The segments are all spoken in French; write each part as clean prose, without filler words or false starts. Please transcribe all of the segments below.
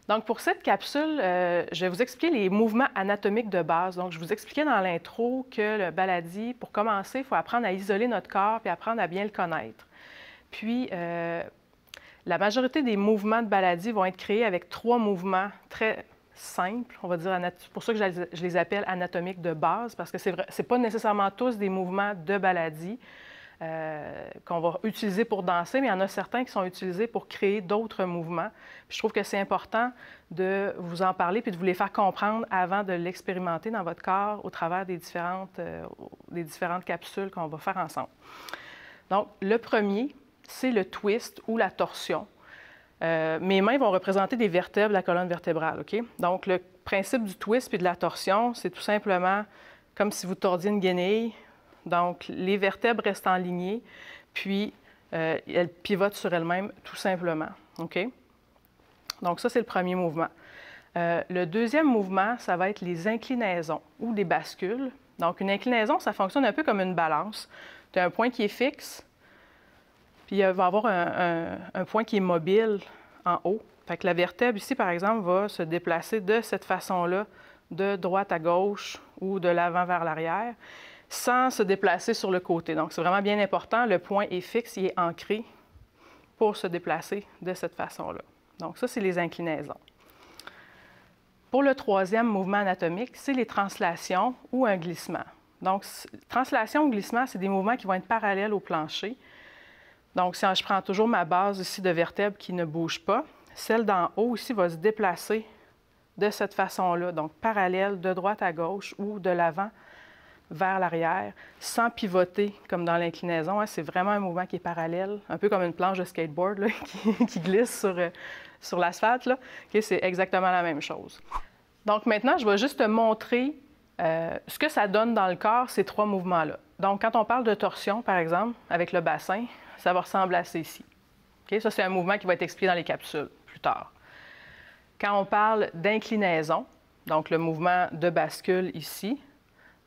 Donc, pour cette capsule, je vais vous expliquer les mouvements anatomiques de base. Donc, je vous expliquais dans l'intro que le baladi, pour commencer, il faut apprendre à isoler notre corps puis apprendre à bien le connaître. Puis, la majorité des mouvements de baladi vont être créés avec 3 mouvements très simples, on va dire. C'est pour ça que je les appelle anatomiques de base, parce que ce n'est pas nécessairement tous des mouvements de baladi qu'on va utiliser pour danser, mais il y en a certains qui sont utilisés pour créer d'autres mouvements. Puis je trouve que c'est important de vous en parler puis de vous les faire comprendre avant de l'expérimenter dans votre corps au travers des différentes capsules qu'on va faire ensemble. Donc, le premier, c'est le twist ou la torsion. Mes mains vont représenter des vertèbres de la colonne vertébrale, OK? Donc, le principe du twist puis de la torsion, c'est tout simplement comme si vous tordiez une guenille. Donc, les vertèbres restent en lignée, puis elles pivotent sur elles-mêmes tout simplement. OK? Donc, ça, c'est le premier mouvement. Le deuxième mouvement, ça va être les inclinaisons ou des bascules. Donc, une inclinaison, ça fonctionne un peu comme une balance. Tu as un point qui est fixe, puis il va y avoir un point qui est mobile en haut. Fait que la vertèbre ici, par exemple, va se déplacer de cette façon-là, de droite à gauche ou de l'avant vers l'arrière, sans se déplacer sur le côté. Donc, c'est vraiment bien important. Le point est fixe, il est ancré pour se déplacer de cette façon-là. Donc, ça, c'est les inclinaisons. Pour le troisième mouvement anatomique, c'est les translations ou un glissement. Donc, translation ou glissement, c'est des mouvements qui vont être parallèles au plancher. Donc, si je prends toujours ma base ici de vertèbre qui ne bouge pas, celle d'en haut ici va se déplacer de cette façon-là, donc parallèle de droite à gauche ou de l'avant vers l'arrière, sans pivoter comme dans l'inclinaison. C'est vraiment un mouvement qui est parallèle, un peu comme une planche de skateboard là, qui glisse sur l'asphalte. C'est exactement la même chose. Donc maintenant, je vais juste te montrer ce que ça donne dans le corps, ces 3 mouvements-là. Donc, quand on parle de torsion, par exemple, avec le bassin, ça va ressembler à ceci. Okay? Ça, c'est un mouvement qui va être expliqué dans les capsules plus tard. Quand on parle d'inclinaison, donc le mouvement de bascule ici,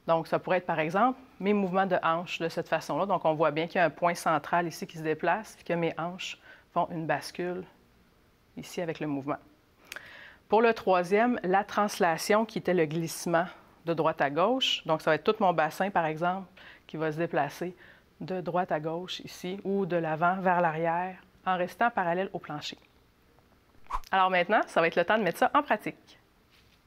donc ça pourrait être, par exemple, mes mouvements de hanche de cette façon-là. Donc, on voit bien qu'il y a un point central ici qui se déplace et que mes hanches font une bascule ici avec le mouvement. Pour le troisième, la translation qui était le glissement de droite à gauche. Donc, ça va être tout mon bassin, par exemple, qui va se déplacer de droite à gauche ici ou de l'avant vers l'arrière en restant parallèle au plancher. Alors maintenant, ça va être le temps de mettre ça en pratique.